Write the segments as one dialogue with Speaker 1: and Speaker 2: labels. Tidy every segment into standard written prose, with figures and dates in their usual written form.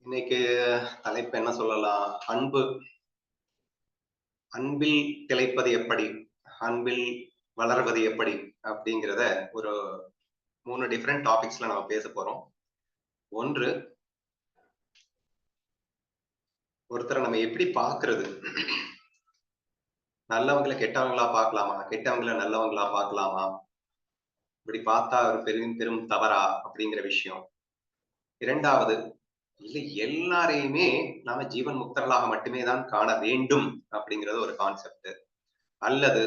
Speaker 1: இன்னைக்கு தலைப்பு என்ன சொல்லலாம்? அன்பில் திளைப்பது எப்படி? அன்பில் வளர்வது எப்படி? அப்படிங்கிறத ஒரு 3 டிஃபரெண்ட் டாபிக்ஸ்ல நம்ம பேச போறோம். ஒன்று, ஒருத்தரை நம்ம எப்படி பார்க்கிறது? நல்லவங்களை கெட்டவங்களா பார்க்கலாமா? கெட்டவங்களை நல்லவங்களா பார்க்கலாமா? இப்படி பார்த்தா ஒரு பெரும் பெரும் தவறா? அப்படிங்கிற விஷயம். 2வது, இல்ல எல்லாரையுமே நாம ஜீவன் முக்தர்களாக மட்டுமே தான் காண வேண்டும் அப்படிங்கிறது ஒரு கான்செப்ட். அல்லது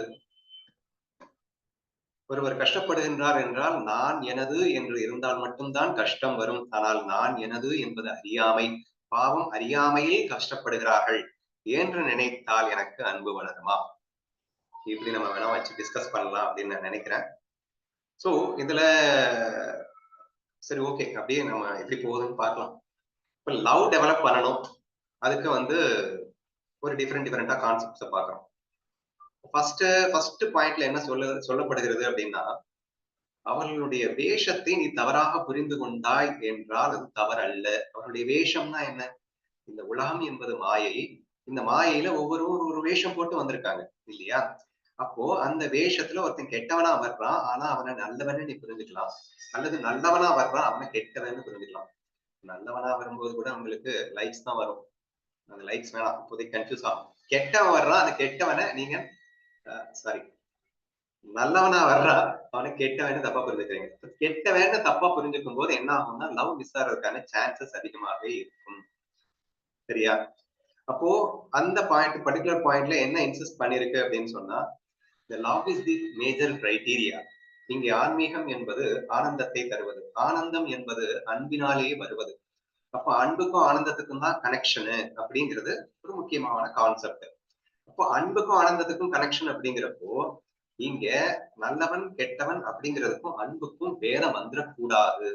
Speaker 1: ஒருவர் கஷ்டப்படுகின்றார் என்றால் நான் எனது என்று இருந்தால் மட்டும்தான் கஷ்டம் வரும். ஆனால் நான் எனது என்பது அறியாமை. பாவம் அறியாமையில் கஷ்டப்படுகிறார்கள் என்று நினைத்தால் எனக்கு அன்பு வளருமா? இப்படி நம்ம வேணா வச்சு டிஸ்கஸ் பண்ணலாம் அப்படின்னு நான் நினைக்கிறேன். சோ இதுல சரி, ஓகே, அப்படியே நம்ம எப்படி போகுதுன்னு பார்க்கலாம். இப்ப லவ் டெவலப் பண்ணணும். அதுக்கு ஒரு டிஃபரெண்டா கான்செப்ட்ஸை பார்க்கறோம். ஃபர்ஸ்ட் பாயிண்ட்ல என்ன சொல்லப்படுகிறது அப்படின்னா, அவர்களுடைய வேஷத்தை நீ தவறாக புரிந்து கொண்டாய் என்றால் அது தவறல்ல. அவருடைய வேஷம்னா என்ன? இந்த உலகம் என்பது மாயை. இந்த மாயையில ஒவ்வொருவரும் ஒரு வேஷம் போட்டு வந்திருக்காங்க இல்லையா? அப்போ அந்த வேஷத்துல ஒருத்தன் கெட்டவனா வர்றான், ஆனா அவனை நல்லவன்னு நீ புரிஞ்சுக்கலாம். அல்லது நல்லவனா வர்றான், அவனை கெட்டவன்னு புரிஞ்சுக்கலாம். நல்லவனா வரும்போது கூட உங்களுக்கு லைக்ஸ் தான் வரும். அந்த லைக்ஸ் வேணாம், இப்போதைக்கு கன்ஃபியூஸ் ஆகும். கெட்டவன் வர்றான், அந்த கெட்டவனை நீங்க சாரி, நல்லவனா வர்றான், அவனை கெட்டவன்னு தப்பா புரிஞ்சுக்கிறீங்க. கெட்டவன்னு தப்பா புரிஞ்சுக்கும் போது என்ன ஆகும்னா லவ் மிஸ் ஆகிறதுக்கான சான்சஸ் அதிகமாகவே இருக்கும். சரியா? அப்போ அந்த பர்டிகுலர் பாயிண்ட்ல என்ன இன்சிஸ்ட் பண்ணிருக்கு அப்படின்னு சொன்னா, the love is the major criteria. இங்கே ஆன்மீகம் என்பது ஆனந்தத்தை தருவது. ஆனந்தம் என்பது அன்பினாலேயே வருவது. அப்ப அன்புக்கும் ஆனந்தத்துக்கும் தான் கனெக்ஷனு அப்படிங்கிறது ஒரு முக்கியமான கான்செப்ட். அப்போ அன்புக்கும் ஆனந்தத்துக்கும் கனெக்ஷன் அப்படிங்கிறப்போ இங்க நல்லவன் கெட்டவன் அப்படிங்கிறதுக்கும் அன்புக்கும் வேதம் வந்துடக்கூடாது.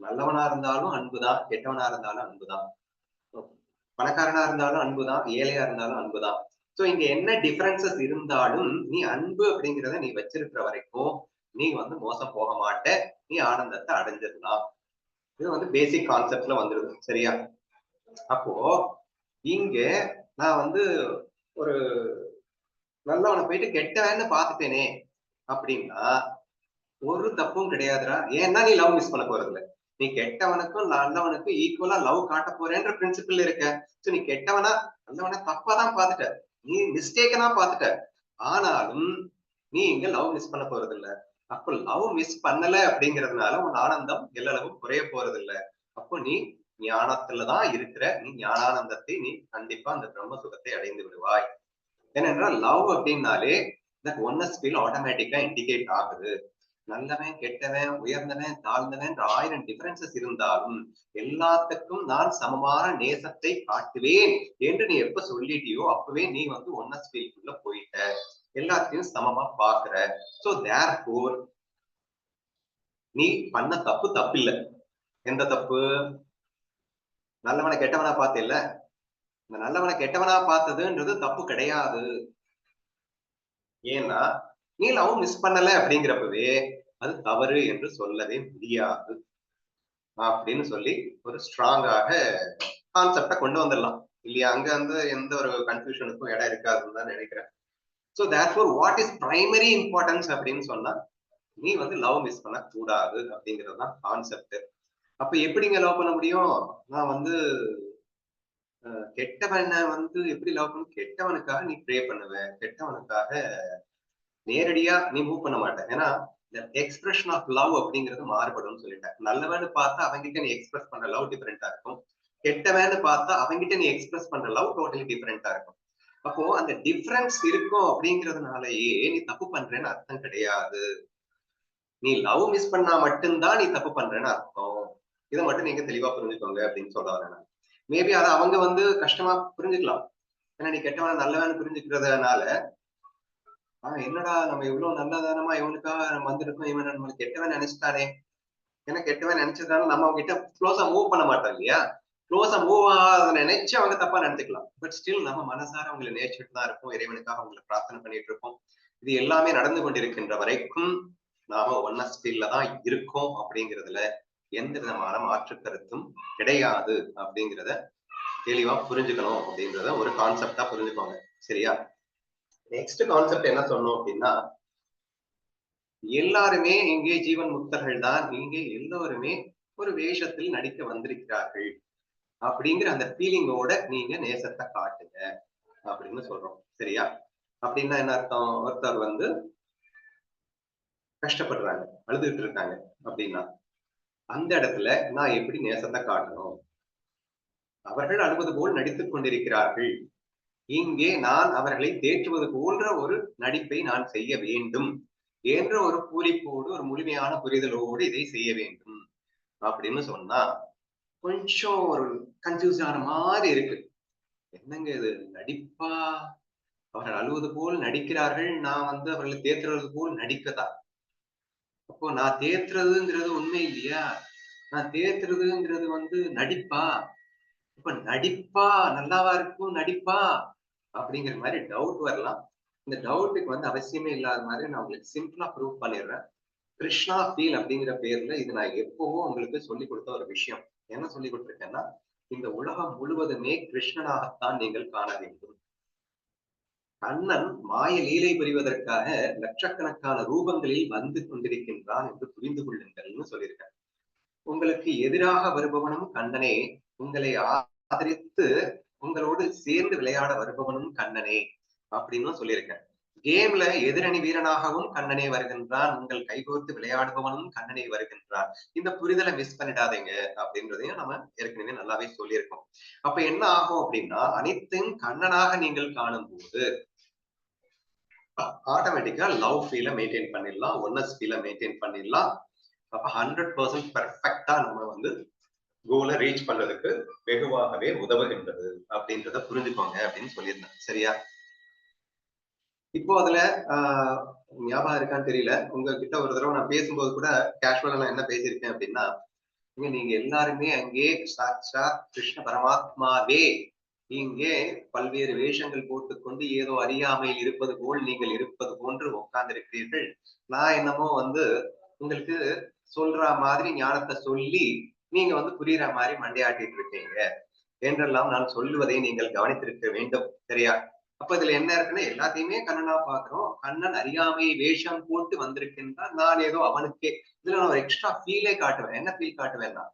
Speaker 1: நல்லவனா இருந்தாலும் அன்புதான், கெட்டவனா இருந்தாலும் அன்புதான், பணக்காரனா இருந்தாலும் அன்புதான், ஏழையா இருந்தாலும் அன்புதான். சோ இங்க என்ன டிஃபரன்சஸ் இருந்தாலும் நீ அன்பு அப்படிங்கிறத நீ வச்சிருக்கிற வரைக்கும் நீ மோசம் போக மாட்ட, நீ ஆனந்தத்தை அடைஞ்சிடலாம். இது பேசிக் கான்செப்ட்ல வந்துருது. சரியா? அப்போ இங்க நான் ஒரு நல்லவனை போயிட்டு கெட்டவன்னு பாத்துட்டேனே அப்படின்னா ஒரு தப்பும் கிடையாதுடா. ஏன்னா நீ லவ் மிஸ் பண்ண போறது இல்ல. நீ கெட்டவனுக்கும் நல்லவனுக்கும் ஈக்குவலா லவ் காட்ட போறேன்ற பிரின்சிபிள் இருக்க. சோ நீ கெட்டவனா நல்லவனா தப்பா தான் பாத்துட்ட, நீ மிஸ்டேக்கா பாத்துட்ட. ஆனாலும் நீ இங்க லவ் மிஸ் பண்ண போறது இல்ல. அப்ப லவ் மிஸ் பண்ணல அப்படிங்கறதுனால உன் ஆனந்தம் எல்லளவும் குறைய போறது இல்ல. அப்போ நீ ஞானத்துலதான் இருக்கிற. நீ ஞானானந்தத்தை நீ கண்டிப்பா அந்த பிரம்ம சுகத்தை அடைந்து விடுவாய். ஏனென்றால் லவ் அப்படின்னாலே தட் ஒன்னஸ் ஃபீல் ஆட்டோமேட்டிக்கா இண்டிகேட் ஆகுது. நல்லவன் கெட்டவன் உயர்ந்தவன் தாழ்ந்தவன் 1000 டிஃபரன்சஸ் இருந்தாலும் எல்லாத்துக்கும் நான் சமமான நேசத்தை காட்டுவேன் என்று நீ எப்ப சொல்லிட்டியோ அப்பவே நீ ஒன்னஸ் ஃபீல்குள்ள போயிட்ட. எல்லாத்தையும் சமமா பாக்குற. சோ தேர்ஃபோர் நீ பண்ண தப்பு தப்பில்லை. எந்த தப்பு? நல்லவனை கெட்டவனா பார்த்தேல்ல, இந்த நல்லவனை கெட்டவனா பார்த்ததுன்றது தப்பு கிடையாது. ஏன்னா நீ லவ் மிஸ் பண்ணல அப்படிங்கிறப்பவே அது தவறு என்று சொல்லவே முடியாது அப்படின்னு சொல்லி ஒரு ஸ்ட்ராங்காக கான்செப்டை கொண்டு வந்துடலாம் இல்லையா? அங்க எந்த ஒரு கன்ஃபியூஷனுக்கும் இடம் இருக்காதுன்னு தான் நினைக்கிறேன். So therefore what is primary importance அப்படின்னு சொன்னா நீ லவ் மிஸ் பண்ண கூடாது அப்படிங்கிறது தான் கான்செப்ட். அப்ப எப்படிங்க லவ் பண்ண முடியும்? நான் கெட்டவனை எப்படி லவ் பண்ண? கெட்டவனுக்காக நீ ப்ரே பண்ணுவ, கெட்டவனுக்காக நேரடியா நீ மூவ் பண்ண மாட்ட. ஏன்னா இந்த எக்ஸ்பிரஷன் ஆஃப் லவ் அப்படிங்கிறது மாறுபடும் சொல்லிட்டேன். நல்லவன்னு பார்த்தா அவங்கிட்ட நீ எக்ஸ்பிரஸ் பண்ற லவ் டிஃபரெண்டா இருக்கும். கெட்டவன்னு பார்த்தா அவங்கிட்ட நீ எக்ஸ்பிரஸ் பண்ற லவ் டோட்டலி டிஃபரெண்டா இருக்கும். அப்போ அந்த டிஃபரன்ஸ் இருக்கும் அப்படிங்கிறதுனாலயே நீ தப்பு பண்றேன்னு அர்த்தம் கிடையாது. நீ லவ் மிஸ் பண்ணா மட்டும்தான் நீ தப்பு பண்றேன்னு அர்த்தம். இதை மட்டும் நீங்க தெளிவா புரிஞ்சுக்கோங்க அப்படின்னு சொல்ல வரேன். மேபி அதை அவங்க கஷ்டமா புரிஞ்சுக்கலாம். ஏன்னா நீ கெட்டவன நல்லவன்னு புரிஞ்சுக்கிறதுனால என்னடா நம்ம இவ்வளவு நல்லதானமா இவனுக்காக நம்ம வந்திருக்கோம், இவன் நம்ம கெட்டவன் நினைச்சிட்டானே. ஏன்னா கெட்டவன் நினைச்சதால நம்ம அவங்க கிட்ட க்ளோஸா மூவ் பண்ண மாட்டோம் இல்லையா? க்ளோஸா மூவ் ஆகாத நினைச்சு அவங்க தப்பா நினைச்சுக்கலாம். பட் ஸ்டில் நம்ம மனசார அவங்களை நேசிச்சுட்டு தான் இருப்போம். இறைவனுக்காக அவங்களை பிரார்த்தனை பண்ணிட்டு இருப்போம். இது எல்லாமே நடந்து கொண்டிருக்கின்ற வரைக்கும் நாம ஒன்னஸ் ஃபீல்ல தான் இருக்கோம் அப்படிங்கிறதுல எந்த விதமான மாற்று கருத்தும் கிடையாது அப்படிங்கிறத தெளிவா புரிஞ்சுக்கணும் அப்படின்றத ஒரு கான்செப்டா புரிஞ்சுக்கோங்க. சரியா? நெக்ஸ்ட் கான்செப்ட் என்ன சொன்னோம் அப்படின்னா, எல்லாருமே இங்கே ஜீவன் முக்தர்கள் தான். நீங்க எல்லோருமே ஒரு வேஷத்தில் நடிக்க வந்திருக்கிறார்கள் அப்படிங்கிற அந்த ஃபீலிங்கோட நீங்க நேசத்தை காட்டுங்க அப்படின்னு சொல்றோம். சரியா? அப்படின்னா என்ன அர்த்தம்? ஒருத்தர் வந்து கஷ்டப்படுறாங்க, அழுதுகிட்டு இருக்காங்க அப்படின்னா, அந்த இடத்துல நான் எப்படி நேசத்தை காட்டணும்? அவர்கள் அழுவது போல் நடித்துக் கொண்டிருக்கிறார்கள். இங்கே நான் அவர்களை தேற்றுவது போன்ற ஒரு நடிப்பை நான் செய்ய வேண்டும் என்ற ஒரு பூரிப்போடு, ஒரு முழுமையான புரிதலோடு இதை செய்ய வேண்டும் அப்படின்னு சொன்னா, கொஞ்சம் ஒரு கன்ஃப்யூஸ் ஆன மாதிரி இருக்கு. என்னங்க இது நடிப்பா? அவர்கள் அழுவது போல் நடிக்கிறார்கள். நான் வந்து அவர்களை தேற்றுவது போல் நடிக்கதா? அப்போ நான் தேத்துறதுங்கிறது உண்மை இல்லையா? நான் தேத்துறதுங்கிறது வந்து நடிப்பா? இப்ப நடிப்பா நல்லாவா இருக்கும் நடிப்பா? அப்படிங்கிற மாதிரி டவுட் வரலாம். இந்த டவுட்டுக்கு வந்து அவசியமே இல்லாத மாதிரி நான் உங்களுக்கு சிம்பிளா ப்ரூவ் பண்ணிடுறேன். கிருஷ்ணா ஃபீல் அப்படிங்கிற பேர்ல இது நான் எப்பவோ உங்களுக்கு சொல்லிக் கொடுத்த ஒரு விஷயம். என்ன சொல்லிக் கொடுத்திருக்கேன்னா, இந்த உலகம் முழுவதுமே கிருஷ்ணனாகத்தான் நீங்கள் காண வேண்டும். கண்ணன் மாய லீலை புரிவதற்காக லட்சக்கணக்கான ரூபங்களில் வந்து கொண்டிருக்கின்றான் என்று புரிந்து கொள்ளுங்கள்னு சொல்லியிருக்கேன். உங்களுக்கு எதிராக வருபவனும் கண்ணனே, உங்களை ஆதரித்து உங்களோடு சேர்ந்து விளையாட வருபவனும் கண்ணனே அப்படின்னு சொல்லியிருக்கேன். கேம்ல எதிரணி வீரனாகவும் கண்ணனே வருகின்றான், உங்கள் கைகோர்த்து விளையாடுபவனும் கண்ணனே வருகின்றான். இந்த புரிதலை மிஸ் பண்ணிடாதீங்க அப்படின்றதையும் நம்ம ஏற்கனவே நல்லாவே சொல்லியிருக்கோம். அப்ப என்ன ஆகும் அப்படின்னா, அனைத்தையும் கண்ணனாக நீங்கள் காணும் போது ஆட்டோமேட்டிக்கா லவ் ஃபீல மெயின்டைன் பண்ணிடலாம், ஒன்னஸ் ஃபீல மெயின்டைன் பண்ணிடலாம். அப்ப 100% பெர்ஃபெக்டா நம்ம வந்து கோலை ரீச் பண்றதுக்கு வெகுவாகவே உதவுகின்றது அப்படின்றத புரிஞ்சுக்கோங்க அப்படின்னு சொல்லியிருந்தேன். சரியா? இப்போ அதுல ஆஹ் ஞாபகம் இருக்கான்னு தெரியல. உங்ககிட்ட ஒரு தடவை நான் பேசும்போது கூட கேஷுவலா நான் என்ன பேசியிருக்கேன் அப்படின்னா, நீங்க எல்லாருமே அங்கே சாட்சாத் கிருஷ்ண பரமாத்மாவே இங்கே பல்வேறு வேஷங்கள் போட்டுக்கொண்டு ஏதோ அறியாமையில் இருப்பது போல் நீங்கள் இருப்பது போன்று உட்கார்ந்திருக்கிறீர்கள். நான் என்னமோ வந்து உங்களுக்கு சொல்ற மாதிரி ஞானத்தை சொல்லி நீங்க வந்து புரியுற மாதிரி மண்டையாட்டிட்டு இருக்கீங்க என்றெல்லாம் நான் சொல்லுவதை நீங்கள் கவனித்திருக்க வேண்டும். சரியா? அப்ப இதுல என்ன இருக்குன்னா, எல்லாத்தையுமே கண்ணனா பாக்குறோம். கண்ணன் அறியாமையை வேஷம் போட்டு வந்திருக்கின்றான். நான் ஏதோ அவனுக்கே இதுல நான் ஒரு எக்ஸ்ட்ரா ஃபீலே காட்டுவேன். என்ன ஃபீல் காட்டுவேன்னா,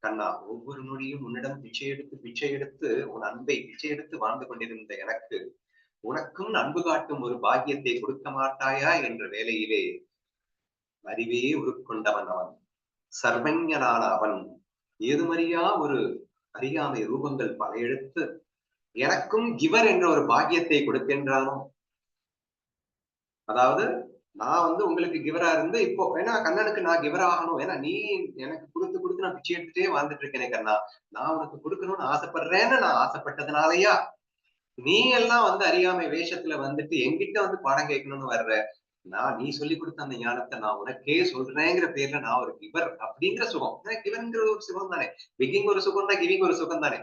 Speaker 1: கண்ணா ஒவ்வொரு நொடியும் உன்னிடம் பிச்சை எடுத்து உன் அன்பை பிச்சை எடுத்து வாழ்ந்து கொண்டிருந்த எனக்கு உனக்கும் அன்பு காட்டும் ஒரு பாக்கியத்தை கொடுக்க மாட்டாயா என்ற வேளையிலே அறிவே உருக்கொண்டவன் அவன், சர்வஞனான அவன், ஏதுமறியா ஒரு அறியாமை ரூபங்கள் பல எடுத்து எனக்கும் கிவர் என்ற ஒரு பாக்கியத்தை கொடுக்கின்றானோ. அதாவது நான் வந்து உங்களுக்கு கிவரா இருந்து இப்போ ஏன்னா கண்ணனுக்கு நான் கிவர் ஆகணும். ஏன்னா நீ எனக்கு கொடுத்து கொடுத்து நான் பிச்சை எடுத்துட்டே வாழ்ந்துட்டு இருக்கேனே கண்ணா, நான் உனக்கு கொடுக்கணும்னு ஆசைப்படுறேன்னு நான் ஆசைப்பட்டதுனாலயா நீ எல்லாம் வந்து அறியாமை வேஷத்துல வந்துட்டு என்கிட்ட வந்து பாடம் கேட்கணும்னு வர்ற. நான் நீ சொல்லி கொடுத்த அந்த ஞானத்தை நான் உனக்கே சொல்றேங்கிற பேர்ல நான் ஒரு கிவர் அப்படிங்கிற சுகம். ஏன்னா கிவர்ங்கிற ஒரு சுகம் தானே. பிகிங் ஒரு சுகம் தான், கிவிங் ஒரு சுகம் தானே.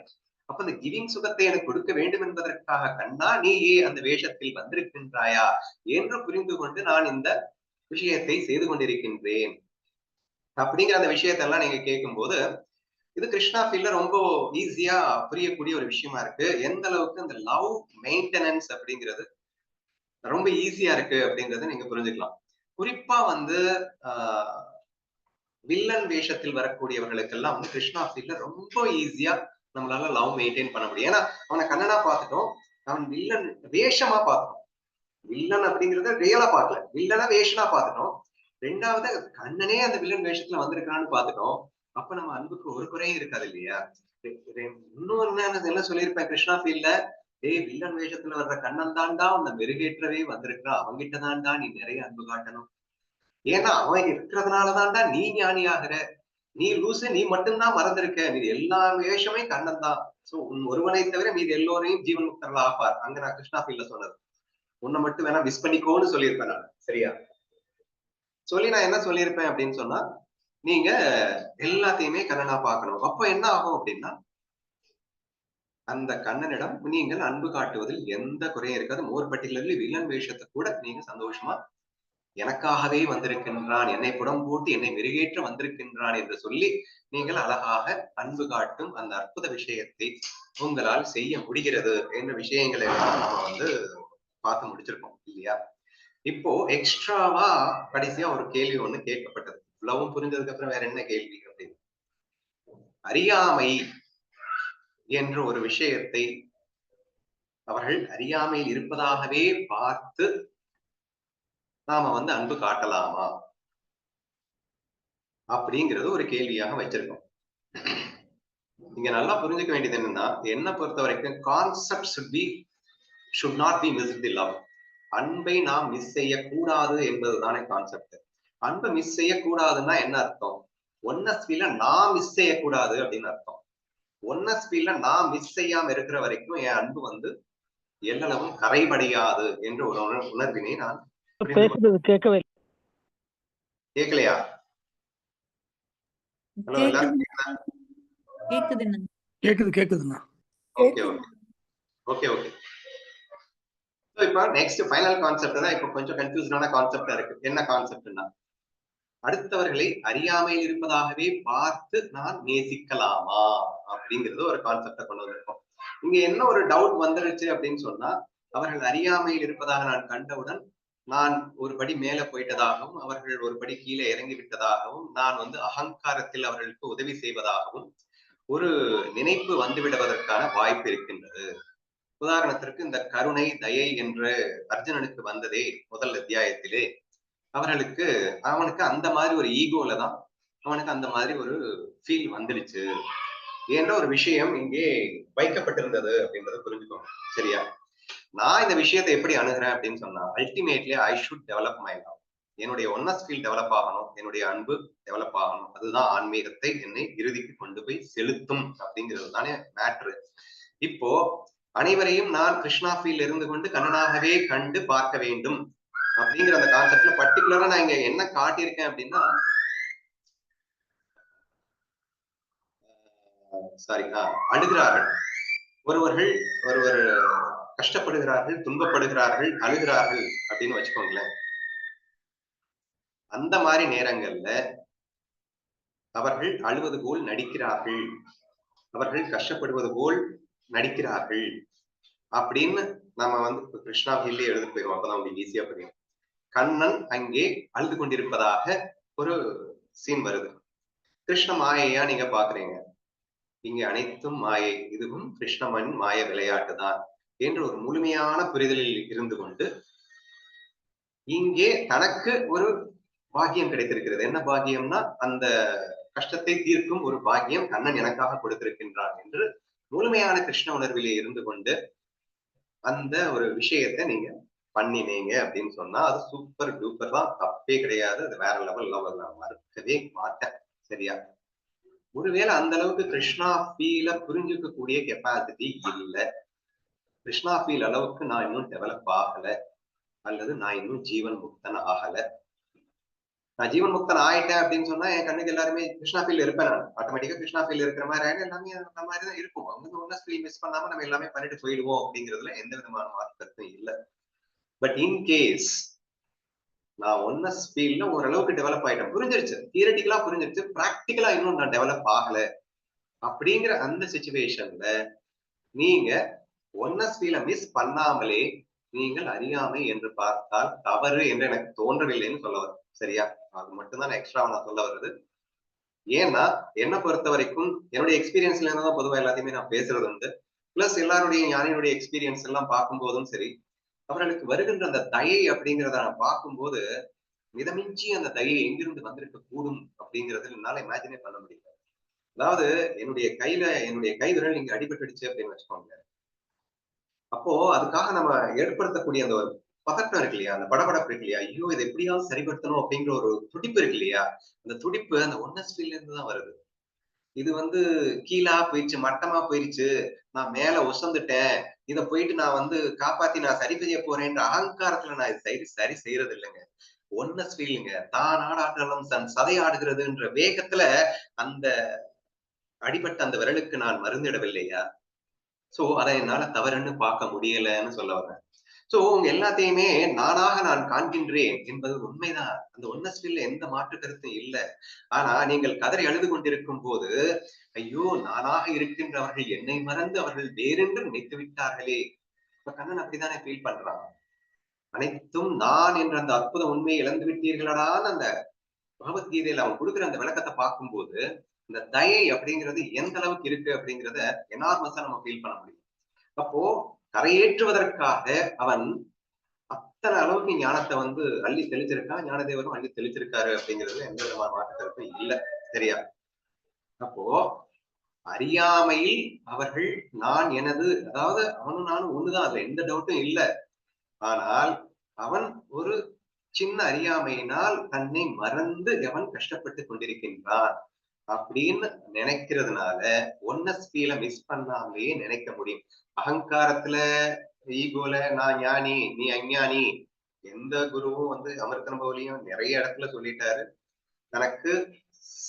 Speaker 1: அப்ப அந்த கிவிங் சுகத்தை எனக்கு கொடுக்க வேண்டும் என்பதற்காக கண்ணா நீயே அந்த வேஷத்தில் வந்திருக்கின்றாயா என்று புரிந்து கொண்டு நான் இந்த விஷயத்தை செய்து கொண்டிருக்கின்றேன் அப்படிங்கிற அந்த விஷயத்தெல்லாம் நீங்க கேட்கும்போது இது கிருஷ்ணா ஃபீல்ட்ல ரொம்ப ஈஸியா புரியக்கூடிய ஒரு விஷயமா இருக்கு. எந்த அளவுக்கு அந்த லவ் மெயின்டெனன்ஸ் அப்படிங்கிறது ரொம்ப ஈஸியா இருக்கு அப்படிங்கறத நீங்க புரிஞ்சுக்கலாம். குறிப்பா வந்து ஆஹ் வில்லன் வேஷத்தில் வரக்கூடியவர்களுக்கெல்லாம் வந்து கிருஷ்ணா ஃபீல்ட்ல ரொம்ப ஈஸியா நம்மளால லவ் மெயின்டைன் பண்ண முடியும். ஏன்னா அவனை கண்ணனா பார்த்துட்டோம், அவன் வில்லன் வேஷமா பார்த்தோம். வில்லன் அப்படிங்கறத ரியலா பார்க்கல, வில்லனா வேஷனா பார்த்துட்டோம். ரெண்டாவது கண்ணனே அந்த வில்லன் வேஷத்துல வந்திருக்கான்னு பார்த்துட்டோம். அப்ப நம்ம அன்புக்கு ஒரு குறையும் இருக்காது இல்லையா? இன்னொன்னு என்ன சொல்லியிருப்பேன் கிருஷ்ணா ஃபீல்ட்ல, டேய் வில்லன் வேஷத்துல வர்ற கண்ணன் தான்டா உன்னை மெருகேற்றவே வந்திருக்கான், அவங்கிட்ட தான்டா நீ நிறைய அன்பு காட்டணும். ஏன்னா அவன் இருக்கிறதுனாலதான்டா நீ ஞானி ஆகுற. நீ லூசு, நீ மட்டும்தான் மறந்திருக்க, மீது எல்லா வேஷமே கண்ணன் தான். சோ உன் ஒருவனை தவிர மீது எல்லோரையும் ஜீவன் முக்தர்களா ஆப்பார். அங்க நான் கிருஷ்ணா ஃபீல்ட்ல சொன்னது. உன்னை மட்டும் வேணா மிஸ் பண்ணிக்கோன்னு சொல்லியிருப்பேன் நான். சரியா? சொல்லி நான் என்ன சொல்லியிருப்பேன் அப்படின்னு சொன்னா, நீங்க எல்லாத்தையுமே கண்ணனா பார்க்கணும். அப்ப என்ன ஆகும் அப்படின்னா, அந்த கண்ணனிடம் நீங்கள் அன்பு காட்டுவதில் எந்த குறையும் இருக்காது. மோர் பர்ட்டிகுலர்லி வில்லன் வேஷத்தை கூட நீங்க சந்தோஷமா எனக்காகவே வந்திருக்கின்றான், என்னை புடம் போட்டு என்னை மெருகேற்ற வந்திருக்கின்றான் என்று சொல்லி நீங்கள் அழகாக அன்பு காட்டும் அந்த அற்புத விஷயத்தை உங்களால் செய்ய முடிகிறது என்ற விஷயங்களை எல்லாம் நம்ம பார்த்து முடிச்சிருக்கோம் இல்லையா? இப்போ எக்ஸ்ட்ராவா கடைசியா ஒரு கேள்வி ஒண்ணு கேட்கப்பட்டது. இவ்வளவும் புரிஞ்சதுக்கு அப்புறம் வேற என்ன கேள்வி அப்படின்னு, அறியாமை என்ற ஒரு விஷயத்தை அவர்கள் அறியாமையில் இருப்பதாகவே பார்த்து நாம அன்பு காட்டலாமா அப்படிங்கிறது ஒரு கேள்வியாக வச்சிருக்கோம். இங்க நல்லா புரிஞ்சுக்க வேண்டியது என்னன்னா, என்ன பொறுத்த வரைக்கும் concept should not be missed the love. அன்பை நாம் மிஸ் செய்யக்கூடாது என்பதுதானே கான்செப்ட். அன்பை மிஸ் செய்யக்கூடாதுன்னா என்ன அர்த்தம்? ஒன்னஸ் ஃபீல நான் மிஸ் செய்யக்கூடாது அப்படின்னு அர்த்தம். ஒன்னஸ் ஃபீல நான் மிஸ் செய்யாம இருக்கிற வரைக்கும் என் அன்பு எல்லளவும் கரைபடியாது என்ற ஒரு உணர்வினை நான்
Speaker 2: கேட்கவே
Speaker 1: கேட்கலையா?
Speaker 2: கேக்குதுண்ணா.
Speaker 1: ஓகே. இப்ப நெக்ஸ்ட் ஃபைனல் கான்செப்ட் தான் இப்ப கொஞ்சம் கன்ஃபியூஸ்டான கான்செப்டா இருக்கு. என்ன கான்செப்ட்னா, அடுத்தவர்களை அறியாமையில் இருப்பதாகவே பார்த்து நான் நேசிக்கலாமா அப்படிங்கிறது ஒரு கான்செப்டை கொண்டு வந்திருக்கோம். இங்க என்ன ஒரு டவுட் வந்துருச்சு அப்படின்னு சொன்னா, அவர்கள் அறியாமையில் இருப்பதாக நான் கண்டவுடன் நான் ஒரு படி மேல போயிட்டதாகவும் அவர்கள் ஒரு படி கீழே இறங்கி விட்டதாகவும் நான் அகங்காரத்தில் அவர்களுக்கு உதவி செய்வதாகவும் ஒரு நினைப்பு வந்துவிடுவதற்கான வாய்ப்பு இருக்கின்றது. உதாரணத்திற்கு இந்த கருணை தயை என்று அர்ஜுனனுக்கு வந்ததே முதல் அத்தியாயத்திலே, அவனுக்கு அந்த மாதிரி ஒரு ஈகோல தான் அவனுக்கு அந்த மாதிரி ஒரு ஃபீல் வந்துடுச்சு என்ற ஒரு விஷயம் இங்கே வைக்கப்பட்டிருந்தது அப்படின்றத புரிஞ்சுக்கோங்க. சரியா? நான் இந்த விஷயத்தை எப்படி அணுகிறேன் அப்படின்னு சொன்னா, ultimately I should develop my love. என்னுடைய ஒன்னஸ் ஃபீல் டெவலப் ஆகணும், என்னுடைய அன்பு டெவலப் ஆகணும். அதுதான் ஆன்மீகத்தை என்னை இறுதிக்கு கொண்டு போய் செலுத்தும் அப்படிங்கிறது தானே மேட்ரு. இப்போ அனைவரையும் நான் கிருஷ்ணா ஃபீல் இருந்து கொண்டு கண்ணனாகவே கண்டு பார்க்க வேண்டும் அப்படிங்கிற அந்த கான்செப்ட்ல பர்டிகுலரா நான் இங்க என்ன காட்டியிருக்கேன் அப்படின்னா, அழுகிறார்கள் ஒருவர் கஷ்டப்படுகிறார்கள், துன்பப்படுகிறார்கள், அழுகிறார்கள் அப்படின்னு வச்சுக்கோங்களேன். அந்த மாதிரி நேரங்கள்ல அவர்கள் அழுவது போல் நடிக்கிறார்கள், அவர்கள் கஷ்டப்படுவது போல் நடிக்கிறார்கள் அப்படின்னு நம்ம கிருஷ்ணா ஃபீல்லே எழுதி போயிடும். அப்பதான் உங்களுக்கு ஈஸியா புரியும். கண்ணன் அங்கே அழுது கொண்டிருப்பதாக ஒரு சீன் வருது. கிருஷ்ண மாயையா நீங்க பாக்குறீங்க. இங்க அனைத்தும் மாயை, இதுவும் கிருஷ்ணமன் மாய விளையாட்டு தான் என்ற ஒரு முழுமையான புரிதலில் இருந்து கொண்டு இங்கே தனக்கு ஒரு பாக்கியம் கிடைத்திருக்கிறது. என்ன பாக்கியம்னா, அந்த கஷ்டத்தை தீர்க்கும் ஒரு பாக்கியம் கண்ணன் எனக்காக கொடுத்திருக்கின்றான் என்று முழுமையான கிருஷ்ண உணர்விலே இருந்து கொண்டு அந்த ஒரு விஷயத்தை நீங்க பண்ணினீங்க அப்படின்னு சொன்னா அது சூப்பர் டூப்பர் தான், தப்பே கிடையாது. அது வேற லெவல் நான் மறுக்கவே மாட்டேன். சரியா? ஒருவேளை அந்த அளவுக்கு கிருஷ்ணா ஃபீல புரிஞ்சுக்க கூடிய கெப்பாசிட்டி இல்லை, கிருஷ்ணா ஃபீல் அளவுக்கு நான் இன்னும் டெவலப் ஆகல, அல்லது நான் இன்னும் ஜீவன் முக்தன் ஆகல. நான் ஜீவன் முக்தன் ஆயிட்டேன் அப்படின்னு சொன்னா என் கண்ணுக்கு எல்லாருமே கிருஷ்ணா ஃபீல் இருப்பேன். நான் ஆட்டோமேட்டிக்கா கிருஷ்ணா ஃபீல் இருக்கிற மாதிரி ஆயிடும். எல்லாமே அந்த மாதிரிதான் இருக்கும். அவங்க ஒன்னும் ஃபீல் மிஸ் பண்ணாம நம்ம எல்லாமே பண்ணிட்டு போயிடுவோம் அப்படிங்கிறதுல எந்த விதமான மாற்றத்தும் இல்லை. பட் இன் கேஸ் நான் ஒன்னஸ் ஃபீல்ல ஓரளவுக்கு டெவலப் ஆயிட்டேன், புரிஞ்சிருச்சு, தியரட்டிக்கலா புரிஞ்சிருச்சு, பிராக்டிக்கலா இன்னும் நான் டெவலப் ஆகல அப்படிங்கிற அந்த சிச்சுவேஷன்ல நீங்க ஒன்னஸ் ஃபீல மிஸ் பண்ணாமலே நீங்கள் அறியாமை என்று பார்த்தால் தவறு என்று எனக்கு தோன்றவில்லைன்னு சொல்ல வரும். சரியா? அது மட்டும்தான் எக்ஸ்ட்ரா நான் சொல்ல வருது. ஏன்னா என்னை பொறுத்த வரைக்கும் என்னுடைய எக்ஸ்பீரியன்ஸ்ல இருந்தாதான் பொதுவா எல்லாத்தையுமே நான் பேசுறது உண்டு. பிளஸ் எல்லாருடைய ஞானியுடைய எக்ஸ்பீரியன்ஸ் எல்லாம் பார்க்கும் போதும் சரி, அவர்களுக்கு வருகின்ற அந்த தயை அப்படிங்கிறத நான் பார்க்கும்போது மிதமிஞ்சி அந்த தயை எங்கிருந்து வந்திருக்க கூடும் அப்படிங்கறது என்னால இமேஜினே பண்ண முடியல. அதாவது என்னுடைய கை விரல் இங்க அடிபட்டுடுச்சு அப்படின்னு வச்சுக்கோங்க. அப்போ அதுக்காக நம்ம ஏற்படுத்தக்கூடிய அந்த ஒரு பதட்டம் இருக்கு இல்லையா, அந்த படபடப்பு இருக்கு இல்லையா, ஐயோ இதை எப்படியாவது சரிப்படுத்தணும் அப்படிங்கிற ஒரு துடிப்பு இருக்கு இல்லையா, அந்த துடிப்பு அந்த ஒன்னஸ் ஃபீல்ல இருந்து தான் வருது. இது கீழா போயிடுச்சு, மட்டமா போயிடுச்சு, நான் மேல ஒசந்துட்டேன், இதை போயிட்டு நான் காப்பாத்தி நான் சரி செய்ய போறேன்ற அகங்காரத்துல நான் சரி செய்யறது இல்லைங்க. ஒன்னஸ் ஃபீலுங்க. தான் ஆடாட்டாலும் தன் சதை ஆடுகிறதுன்ற வேகத்துல அந்த அடிபட்ட அந்த விரலுக்கு நான் மருந்திடவில்லையா, சோ அதை என்னால தவறுன்னு பார்க்க முடியலன்னு சொல்ல வரேன். சோ உங்க எல்லாத்தையுமே நானாக நான் காண்கின்றேன் என்பது உண்மைதான். அந்த ஒன்னஸ் ஃபீல்ல எந்த மாற்று கருத்தும் இல்ல. ஆனா நீங்கள் கதறி அழுது கொண்டிருக்கும் போது, ஐயோ நானாக இருக்கின்றவர்கள் என்னை மறந்து அவர்கள் வேறென்று நினைத்து விட்டார்களே. இப்ப கண்ணன் அப்படித்தானே ஃபீல் பண்றான். அனைத்தும் நான் என்ற அந்த அற்புத உண்மையை இழந்து விட்டீர்களடான்னு அந்த பகவத்கீதையில அவன் கொடுக்குற அந்த விளக்கத்தை பார்க்கும்போது, இந்த தயை அப்படிங்கிறது எந்த அளவுக்கு இருக்கு அப்படிங்கிறத எனார்மஸா நம்ம ஃபீல் பண்ண முடியும். அப்போ கரையேற்றுவதற்காக அவன் அத்தனை அளவுக்கு ஞானத்தை அள்ளி தெளிச்சிருக்கான். ஞானதேவரும் அள்ளி தெளிச்சிருக்காரு அப்படிங்கிறதுல எந்த விதமான மாற்று கருத்தும் இல்ல. சரியா? அப்போ அறியாமையில் அவர்கள் நான் எனது, அதாவது அவனும் நானும் ஒண்ணுதான், அதுல எந்த டவுட்டும் இல்ல. ஆனால் அவன் ஒரு சின்ன அறியாமையினால் தன்னை மறந்து அவன் கஷ்டப்பட்டு கொண்டிருக்கின்றான் அப்படின்னு நினைக்கிறதுனால ஒன்னஸ் ஃபீல மிஸ் பண்ணாமலேயே நினைக்க முடியும். அகங்காரத்துல, ஈகோல நான் ஞானி நீ அஞ்ஞானி, எந்த குருவும் அமிர்தனுபவலையும் நிறைய இடத்துல சொல்லிட்டாரு. தனக்கு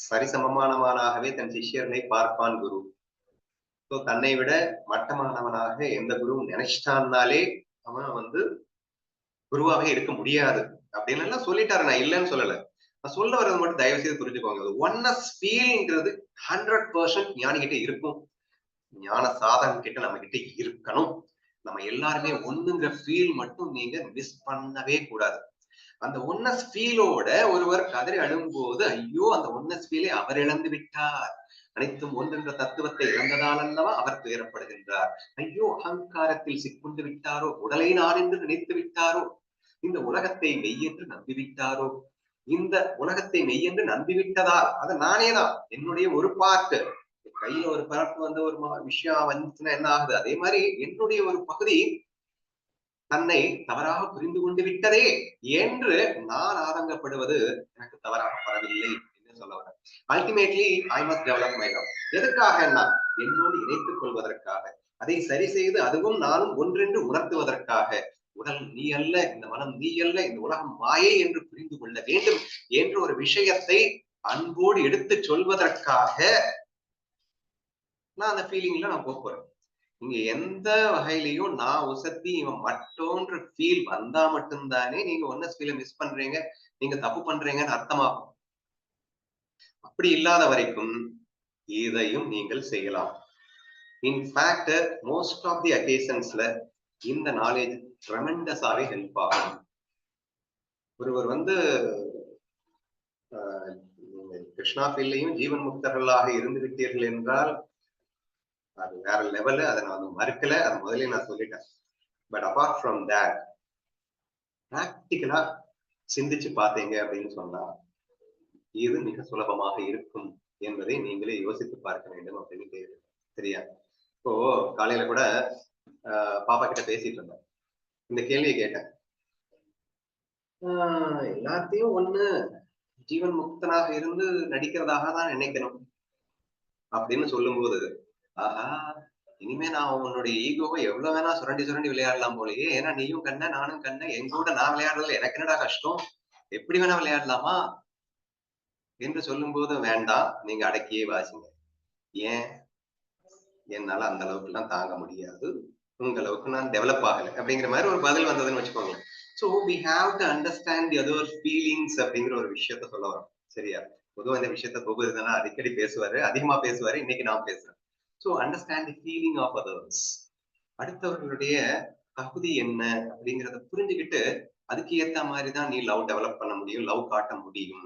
Speaker 1: சரிசமமானவனாகவே தன் சிஷ்யர்களை பார்ப்பான் குரு. சோ தன்னை விட மட்டமானவனாக எந்த குருவும் நினைச்சிட்டான்னாலே அவன் குருவாவே இருக்க முடியாது அப்படின்னு எல்லாம் சொல்லிட்டாரு. நான் இல்லைன்னு சொல்லல. நான் சொல்ல வர்றது மட்டும் தயவு செய்து புரிஞ்சுக்கோங்க. ஒன்னஸ் ஃபீல்ங்கிறது 100% ஞானிகிட்ட இருக்கும். ஞான சாதகம் கிட்ட நம்ம கிட்ட இருக்கணும். நம்ம எல்லாருமே ஒண்ணுங்கிற ஃபீல் மட்டும் நீங்க மிஸ் பண்ணவே கூடாது. அந்த ஒன்னஸ் ஃபீலோட ஒருவர் கதறி அழும்போது, ஐயோ அந்த ஒன்னஸ் ஃபீலை அவர் இழந்து விட்டார், அனைத்தும் ஒன்றென்ற தத்துவத்தை இழந்ததால் அல்லவா அவர் துயரப்படுகின்றார். ஐயோ அகங்காரத்தில் சிக்குண்டு விட்டாரோ, உடலை நான் என்று நினைத்து விட்டாரோ, இந்த உலகத்தை மெய்யென்று நம்பிவிட்டாரோ, இந்த உலகத்தை மெய்யென்று நம்பிவிட்டதால் அது நானேதான், என்னுடைய ஒரு பார்ட்டு. கையில ஒரு பரப்பு ஒரு விஷயம் வந்துச்சுன்னா என்ன ஆகுது, அதே மாதிரி என்னுடைய ஒரு பகுதி தன்னை தவறாக புரிந்து கொண்டு விட்டதே என்று நான் ஆதங்கப்படுவது எனக்கு தவறாக படவில்லை என்று சொல்ல வரேன். Ultimately I must develop my love. எதற்காக? என்னோடு இணைத்துக் கொள்வதற்காக, அதை சரி செய்து அதுவும் நானும் ஒன்றென்று உணர்த்துவதற்காக. உடல் நீ அல்ல, இந்த மனம் நீ அல்ல, இந்த உலகம் மாயை என்று புரிந்து கொள்ள வேண்டும் என்ற ஒரு விஷயத்தை அன்போடு எடுத்து சொல்வதற்காக நான் அந்த ஃபீலிங்ல நான் போறேன். நீங்க எந்த வகையிலையும் நான் உசத்தி இவன் மட்டோன்ற ஃபீல் வந்தா மட்டும்தானே நீங்க ஒன்னஸ் ஃபீல மிஸ் பண்றீங்க, நீங்க தப்பு பண்றீங்கன்னு அர்த்தமாகும். அப்படி இல்லாத வரைக்கும் இதையும் நீங்கள் செய்யலாம். இன்ஃபேக்ட் மோஸ்ட் ஆஃப் தி அகேஷன்ஸ்ல இந்த நாலேஜ் ட்ரெமெண்டஸாவே ஹெல்ப் ஆகும். ஒருவர் கிருஷ்ணா ஃபீல்லையும் ஜீவன் முக்தர்களாக இருந்து விட்டீர்கள் என்றால் அது வேற லெவலு. அதை நான் மறுக்கல, அது முதல்ல நான் சொல்லிட்டேன். பட் அபார்ட் ஃப்ரம் தேட், பிராக்டிக்கலா சிந்திச்சு பார்த்தீங்க அப்படின்னு சொன்னா இது மிக சுலபமாக இருக்கும் என்பதை நீங்களே யோசித்து பார்க்க வேண்டும் அப்படின்னு கேட்குறேன். சரியா? இப்போ காலையில கூட பாப்பா கிட்ட பேசிட்டு இருந்தேன். இந்த கேள்வியை கேட்டேன். எல்லாத்தையும் ஜீவன் முக்தனாக இருந்து நடிக்கிறதாக தான் நினைக்கணும் அப்படின்னு சொல்லும்போது, ஆஹா இனிமே நான் உன்னுடைய ஈகோவை எவ்வளவு வேணா சுரண்டி சுரண்டி விளையாடலாம் போலயே. ஏன்னா நீயும் கண்ண நானும் கண்ண, எங்க கூட நான் விளையாடுறதுல எனக்கு என்னடா கஷ்டம், எப்படி வேணா விளையாடலாமா என்று சொல்லும் போது, வேண்டாம் நீங்க அடக்கியே வாசிங்க. ஏன்? என்னால அந்த அளவுக்கு எல்லாம் தாங்க முடியாது, உங்க அளவுக்கு நான் டெவலப் ஆகல அப்படிங்கிற மாதிரி ஒரு பதில் வந்ததுன்னு வச்சுக்கோங்க. So we have to understand the other feelings அப்படிங்கிற ஒரு விஷயத்த சொல்ல வரும். சரியா? பொதுவா இந்த விஷயத்த கோபுரனா அடிக்கடி பேசுவாரு, அதிகமா பேசுவாரு. இன்னைக்கு நான் பேசுறேன். So understand the feeling of others. அடுத்தவர்களுடைய தகுதி என்ன அப்படிங்கிறத புரிஞ்சுக்கிட்டு அதுக்கு ஏத்த மாதிரிதான் நீ லவ் டெவலப் பண்ண முடியும், லவ் காட்ட முடியும்.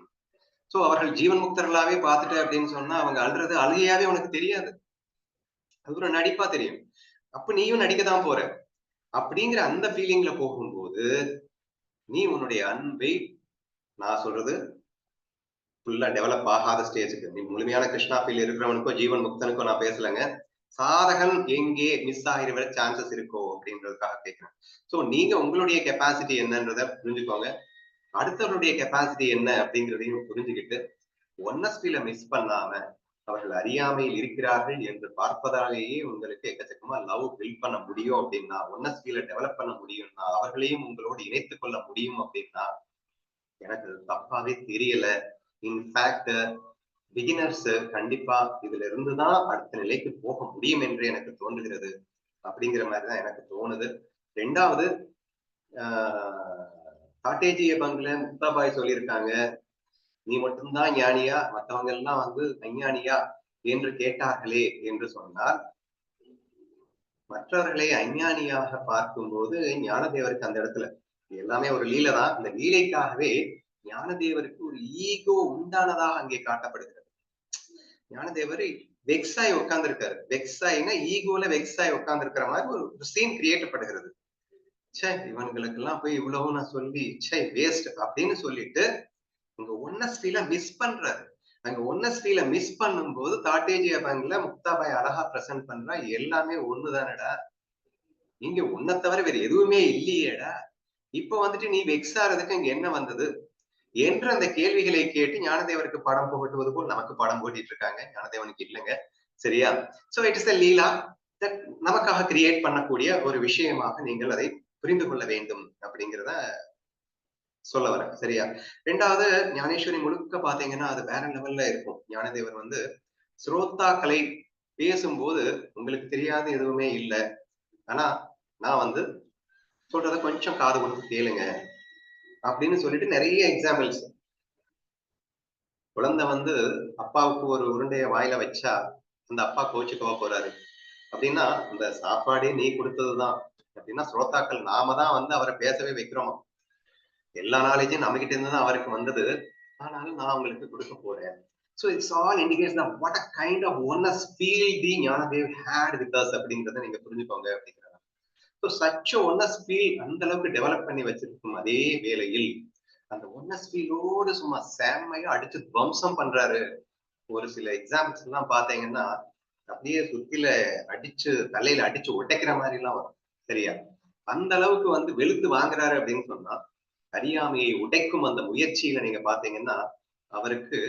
Speaker 1: சோ அவர்கள் ஜீவன் முக்தர்களாவே பார்த்துட்டு அப்படின்னு சொன்னா அவங்க அழுறது அழுகையாவே உனக்கு தெரியாது, அது ஒரு நடிப்பா தெரியும். அப்ப நீயும் நடிக்கதான் போற அப்படிங்கிற அந்த ஃபீலிங்ல போகும்போது நீ உன்னுடைய அன்பை, நான் சொல்றது ஃபுல்லா டெவலப் ஆகாத ஸ்டேஜுக்கு, நீ முழுமையான கிருஷ்ணா ஃபீல் இருக்கிறவனுக்கோ ஜீவன் முக்தனுக்கோ நான் பேசலைங்க. சாதகன் எங்கே மிஸ் ஆகிற சான்சஸ் இருக்கோ அப்படின்றதுக்காக கேட்கிறேன். சோ நீங்க உங்களுடைய கெப்பாசிட்டி என்னன்றத புரிஞ்சுக்கோங்க, அடுத்தவருடைய கெப்பாசிட்டி என்ன அப்படிங்கிறதையும் புரிஞ்சுக்கிட்டு ஒன்னஸ் ஃபீல மிஸ் பண்ணாம அவர்கள் அறியாமையில் இருக்கிறார்கள் என்று பார்ப்பதாலேயே உங்களுக்கு எக்கச்சக்கமா லவ் பில்ட் பண்ண முடியும் அப்படின்னா, ஒன்னஸ் ஃபீல டெவலப் பண்ண முடியும்னா, அவர்களையும் உங்களோடு இணைத்துக் கொள்ள முடியும் அப்படின்னா எனக்கு தப்பாவே தெரியல. இன்ஃபேக்ட் பிகினர்ஸ் கண்டிப்பா இதுல இருந்துதான் அடுத்த நிலைக்கு போக முடியும் என்று எனக்கு தோன்றுகிறது அப்படிங்கிற மாதிரிதான் எனக்கு தோணுது. ரெண்டாவது, காட்டேஜிய பங்குல முக்தாபாய் சொல்லியிருக்காங்க, நீ மட்டும்தான் ஞானியா, மற்றவங்க எல்லாம் அஞ்ஞானியா என்று கேட்டார்களே என்று சொன்னால், மற்றவர்களை அஞ்ஞானியாக பார்க்கும்போது ஞானதேவருக்கு அந்த இடத்துல எல்லாமே ஒரு லீலை தான். இந்த லீலைக்காகவே ஞானதேவருக்கு ஒரு ஈகோ உண்டானதாக அங்கே காட்டப்படுகிறது. ஞானதேவர் வெக்ஸாய் உட்கார்ந்து வெக்ஸாய்னா ஈகோல வெக்ஸாய் உட்கார்ந்து இருக்கிற மாதிரி ஒரு சீன் கிரியேட்டப்படுகிறது. சே, இவங்களுக்கு எல்லாம் போய் இவ்வளவு நான் சொல்லி சே வேஸ்ட் அப்படின்னு சொல்லிட்டு உங்க ஒன்னஸ்ட்ரீல மிஸ் பண்றாரு. அங்க ஒன்னஸ்ட்ரீல மிஸ் பண்ணும்போது காட்டேஜியா பேங்க்ல முக்தாபாய் அழகா பிரசன்ட் பண்றா, எல்லாமே ஒண்ணுதானடா, இங்க உன்னை தவிர வேற எதுவுமே இல்லையேடா, இப்ப நீ வெக்ஸ் ஆறதுக்கு இங்க என்ன வந்தது என்று அந்த கேள்விகளை கேட்டு ஞானதேவருக்கு படம் போட்டுவது போல் நமக்கு படம் போட்டிட்டு இருக்காங்க. ஞானதேவனுக்கு இல்லைங்க, சரியா? So it is a Leela that நமக்காக கிரியேட் பண்ணக்கூடிய ஒரு விஷயமாக நீங்கள் அதை புரிந்து கொள்ள வேண்டும் அப்படிங்கிறத சொல்ல வரேன், சரியா? ரெண்டாவது, ஞானேஸ்வரி முழுக்க பாத்தீங்கன்னா அது வேற லெவல்ல இருக்கும். ஞானதேவர் ஸ்ரோத்தாக்களை பேசும்போது உங்களுக்கு தெரியாத எதுவுமே இல்லை, ஆனா நான் சொல்றத கொஞ்சம் காது கொடுத்து கேளுங்க அப்படின்னு சொல்லிட்டு நிறைய எக்ஸாம்பிள்ஸ். குழந்தை அப்பாவுக்கு ஒரு உருண்டைய வாயில வச்சா அந்த அப்பா கோச்சுக்கவா போறாரு அப்படின்னா, இந்த சாப்பாடே நீ கொடுத்ததுதான் அப்படின்னா, ஸ்ரோதாக்கள் நாம தான் அவரை பேசவே வைக்கிறோம். எல்லா நாலேஜும் நம்ம கிட்ட இருந்து தான் அவருக்கு வந்தது, ஆனாலும் நான் உங்களுக்கு கொடுக்க போறேன். So it's all indicates that what a kind of oneness feel the Gnanadev had with us அப்படிங்கறத நீங்க புரிஞ்சுக்கோங்க அப்படிங்கிறாங்க. So such a oneness feel அந்த அளவுக்கு டெவலப் பண்ணி வச்சிருக்கும் அதே வேளையில் அந்த oneness feel-ஓடு சும்மா செம்மையா அடிச்சு துவம்சம் பண்றாரு. ஒரு சில எக்ஸாம்பிள்ஸ் எல்லாம் பாத்தீங்கன்னா அப்படியே சுத்தில அடிச்சு தலையில அடிச்சு உடைக்கிற மாதிரி எல்லாம் வரும், சரியா? அந்த அளவுக்கு வெளுத்து வாங்குறாரு அப்படின்னு சொன்னா, அறியாமையை உடைக்கும் அந்த முயற்சியில நீங்க பாத்தீங்கன்னா அவருக்கு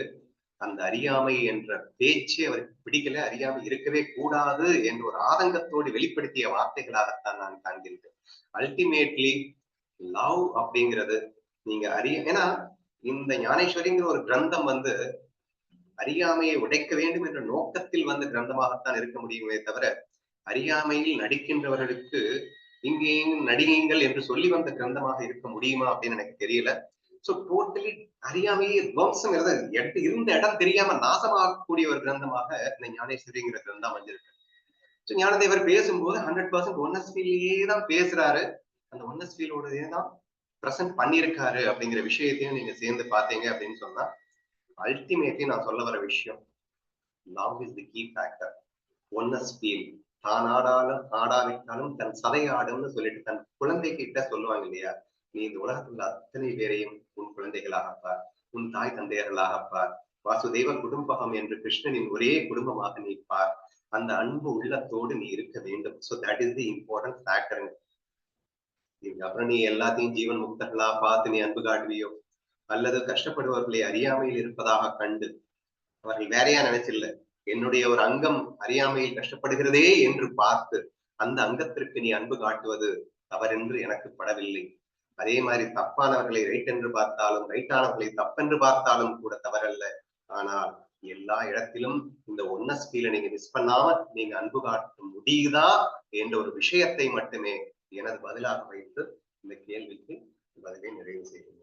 Speaker 1: அந்த அறியாமை என்ற பேச்சே அவருக்கு பிடிக்கல, அறியாமை இருக்கவே கூடாது என்ற ஒரு ஆதங்கத்தோடு வெளிப்படுத்திய வார்த்தைகளாகத்தான் நான் காண்கின்றேன். அல்டிமேட்லி லவ் அப்படிங்கிறது நீங்க ஏன்னா இந்த ஞானேஸ்வரிங்கிற ஒரு கிரந்தம் அறியாமையை உடைக்க வேண்டும் என்ற நோக்கத்தில் கிரந்தமாகத்தான் இருக்க முடியுமே தவிர, அறியாமையில் நடிக்கின்றவர்களுக்கு இங்கே நடிகைங்கள் என்று சொல்லி வந்த கிரந்தமாக இருக்க முடியுமா அப்படின்னு எனக்கு தெரியல. சோ டோட்டலி அறியாமையே துவம்சங்கிறது இருந்த இடம் தெரியாம நாசமாகக்கூடிய ஒரு கிரந்தமாக இந்த ஞானேஸ்வரிங்கிற கிரந்தம் அமைஞ்சிருக்கு. சோ ஞானதேவர் பேசும்போது 100% ஒன்னஸ் ஃபீல்லையே தான் பேசுறாரு, அந்த ஒன்னஸ் ஃபீலோடயே தான் பிரசன்ட் பண்ணியிருக்காரு அப்படிங்கிற விஷயத்தையும் நீங்க சேர்ந்து பாத்தீங்க அப்படின்னு சொன்னா, அல்டிமேட்லி நான் சொல்ல வர விஷயம், love is the key factor. Oneness feel தான் ஆடாவிட்டாலும் தன் சதை ஆடும்னு சொல்லிட்டு தன் குழந்தை கிட்ட சொல்லுவாங்க இல்லையா, நீ இந்த உலகத்துல அத்தனை பேரையும் உன் குழந்தைகளாகப்பார், உன் தாய் தந்தையர்களாகப்பார், வாசுதேவ குடும்பகம் என்று கிருஷ்ணனின் ஒரே குடும்பமாக நீ பார், அந்த அன்பு உள்ளத்தோடு நீ இருக்க வேண்டும். So that is the important factor. இதுக்கப்புறம் நீ எல்லாத்தையும் ஜீவன் முக்தர்களா பார்த்து நீ அன்பு காட்டுவியோ, அல்லது கஷ்டப்படுபவர்களை அறியாமையில் இருப்பதாக கண்டு அவர்கள் வேறையா நினைச்சில்ல, என்னுடைய ஒரு அங்கம் அறியாமையில் கஷ்டப்படுகிறதே என்று பார்த்து அந்த அங்கத்திற்கு நீ அன்பு காட்டுவது தவறென்று எனக்கு படவில்லை. அதே மாதிரி தப்பானவர்களை ரைட் என்று பார்த்தாலும் ரைட்டானவர்களை தப்பென்று பார்த்தாலும் கூட தவறல்ல. ஆனால் எல்லா இடத்திலும் இந்த ஒன்னஸ் ஃபீலை நீங்க மிஸ் பண்ணாம நீங்க அன்பு காட்ட முடியுதா என்ற ஒரு விஷயத்தை மட்டுமே எனது பதிலாக வைத்து இந்த கேள்விக்கு பதிலை நிறைவு செய்கிறேன்.